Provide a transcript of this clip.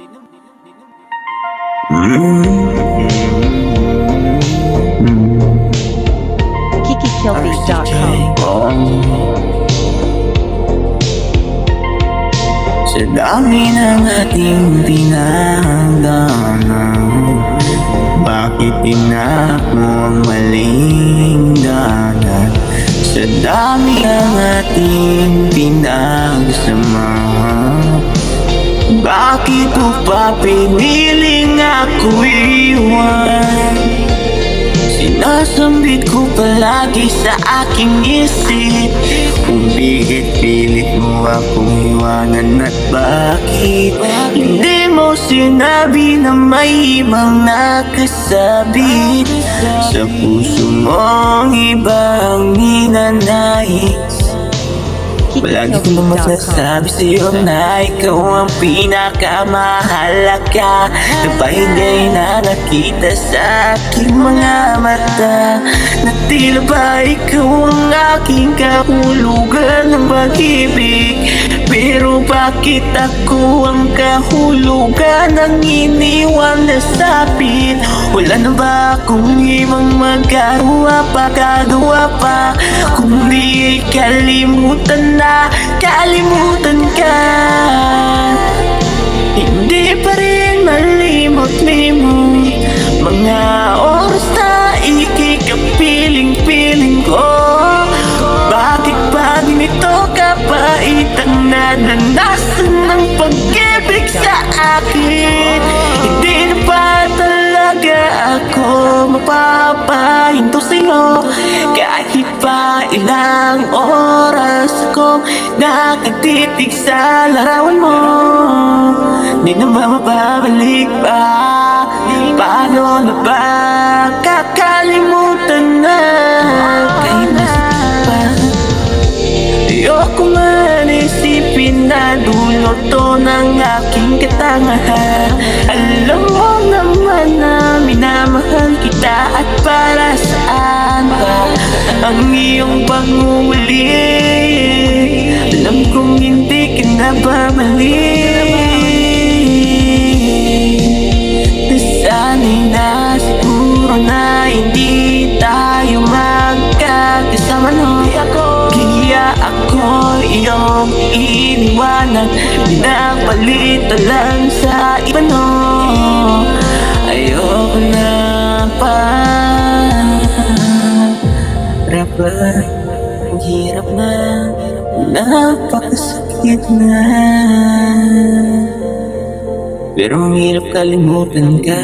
KikiKillbeat.com. Sa dami ng ating pinagdaanan, bakit tinak mo ang maling daanan? Sa dami ng ating pinagsamahan, bakit mo pa piniling ako iwan? Sinasambit ko palagi sa aking isip kung pilit mo akong iwanan at bakit hindi mo sinabi na may ibang nakasabit sa puso mong ibang ninanais. Palagi ko na masasabi sa'yo na ikaw ang pinakamahalaga, na bahigay na nakita sa aking mga mata, na tila ba ikaw ang aking kahulugan ng pag-ibig. Pero bakit ako ang kahulugan ng iniwan na sapit? Wala na ba akong ibang magagawa pa kung di kalimutan na kalimutan ka? Hindi pa rin malimot-limot mga oras na ikikapiling-piling ko. Bakit ba ganito kapait ang naranasan ng pag-ibig sa akin? Hindi na ba talaga ako mapapahinto sa'yo? Kahit pa ilang oras akong nakatitig sa larawan mo, di na mababalik pa. Paano na ba kakalimutan na? Kahit nasakit pa, ayoko man isipin na dulot to ng aking katangahan. Alam mo naman na minamahal kita, at para saan ba ang iyong pangunguli? Alam kong hindi ka na babalik. Nasanay na siguro na hindi tayo magkakasama, no? Kaya ako iyong iniwanan, pinapalitan lang sa iba, no? Ayoko na pa. Rapat, ang hirap na, napakasakit na, pero ang hirap kalimutan ka.